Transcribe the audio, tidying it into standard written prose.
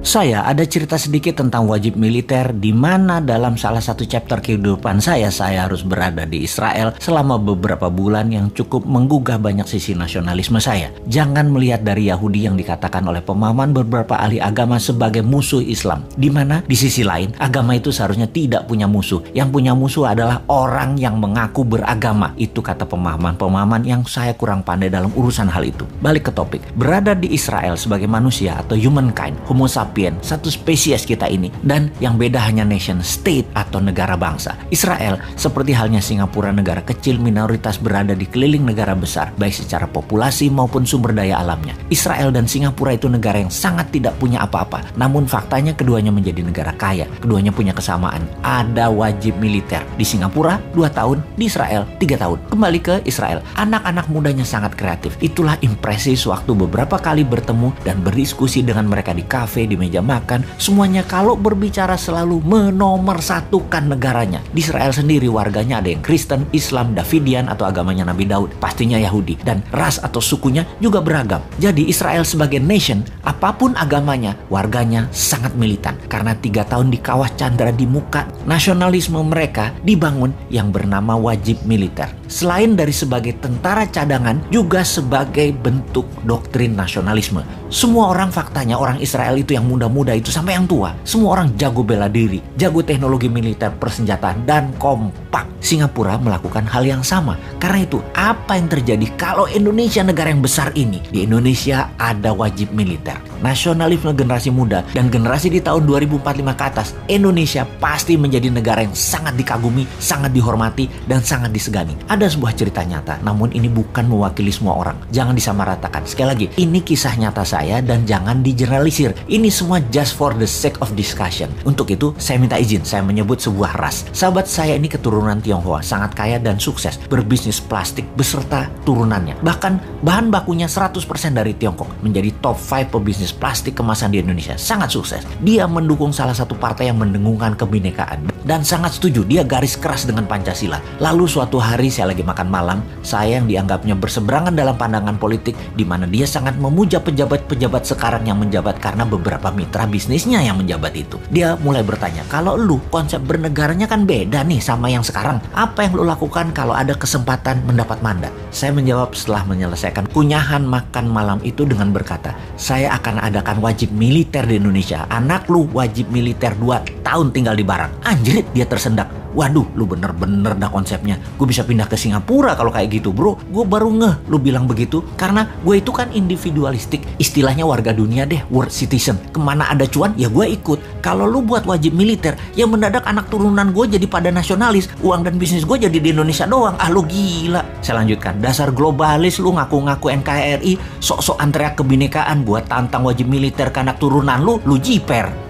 Saya ada cerita sedikit tentang wajib militer di mana dalam salah satu chapter kehidupan saya harus berada di Israel selama beberapa bulan yang cukup menggugah banyak sisi nasionalisme saya. Jangan melihat dari Yahudi yang dikatakan oleh pemahaman beberapa ahli agama sebagai musuh Islam. Di mana di sisi lain agama itu seharusnya tidak punya musuh. Yang punya musuh adalah orang yang mengaku beragama. Itu kata pemahaman-pemahaman yang saya kurang pandai dalam urusan hal itu. Balik ke topik. Berada di Israel sebagai manusia atau humankind, homo sapiens, satu spesies kita ini, dan yang beda hanya nation state atau negara bangsa. Israel seperti halnya Singapura, negara kecil minoritas berada di keliling negara besar baik secara populasi maupun sumber daya alamnya. Israel dan Singapura itu negara yang sangat tidak punya apa-apa, namun faktanya keduanya menjadi negara kaya. Keduanya punya kesamaan, ada wajib militer. Di Singapura 2 tahun, di Israel 3 tahun. Kembali ke Israel, anak-anak mudanya sangat kreatif. Itulah impresi sewaktu beberapa kali bertemu dan berdiskusi dengan mereka di kafe, di meja makan, semuanya kalau berbicara selalu menomorsatukan negaranya. Di Israel sendiri warganya ada yang Kristen, Islam, Davidian atau agamanya Nabi Daud, pastinya Yahudi, dan ras atau sukunya juga beragam. Jadi Israel sebagai nation, apapun agamanya, warganya sangat militan karena 3 tahun di kawah Chandra di muka nasionalisme mereka dibangun yang bernama wajib militer. Selain dari sebagai tentara cadangan, juga sebagai bentuk doktrin nasionalisme. Semua orang faktanya, orang Israel itu yang muda-muda itu sampai yang tua, semua orang jago bela diri, jago teknologi militer, persenjataan, dan kompak. Singapura melakukan hal yang sama. Karena itu, apa yang terjadi kalau Indonesia negara yang besar ini? Di Indonesia ada wajib militer. Nasionalisme generasi muda dan generasi di tahun 2045 ke atas, Indonesia pasti menjadi negara yang sangat dikagumi, sangat dihormati, dan sangat disegani. Ada sebuah cerita nyata, namun ini bukan mewakili semua orang. Jangan disamaratakan. Sekali lagi, ini kisah nyata saya dan jangan digeneralisir. Ini semua just for the sake of discussion. Untuk itu, saya minta izin, saya menyebut sebuah ras. Sahabat saya ini keturunan Tionghoa, sangat kaya dan sukses, berbisnis plastik beserta turunannya. Bahkan bahan bakunya 100% dari Tiongkok, menjadi top 5 pebisnis plastik kemasan di Indonesia. Sangat sukses. Dia mendukung salah satu partai yang mendengungkan kebinekaan dan sangat setuju, dia garis keras dengan Pancasila. Lalu suatu hari saya lagi makan malam, saya yang dianggapnya berseberangan dalam pandangan politik, di mana dia sangat memuja pejabat-pejabat sekarang yang menjabat karena beberapa mitra bisnisnya yang menjabat itu. Dia mulai bertanya, kalau lu konsep bernegaranya kan beda nih sama yang sekarang. Apa yang lu lakukan kalau ada kesempatan mendapat mandat? Saya menjawab setelah menyelesaikan kunyahan makan malam itu dengan berkata, saya akan adakan wajib militer di Indonesia. Anak lu wajib militer 2 tahun tinggal di Barat. Anjrit, dia tersendak. Waduh, lu bener-bener dah konsepnya. Gue bisa pindah ke Singapura kalau kayak gitu, bro. Gue baru ngeh lu bilang begitu. Karena gue itu kan individualistik. Istilahnya warga dunia deh, world citizen. Kemana ada cuan, ya gue ikut. Kalau lu buat wajib militer, ya mendadak anak turunan gue jadi pada nasionalis. Uang dan bisnis gue jadi di Indonesia doang. Ah, lu gila. Saya lanjutkan. Dasar globalis lu ngaku-ngaku NKRI. Sok-sok teriak kebinekaan buat tantang wajib militer ke anak turunan lu jiper.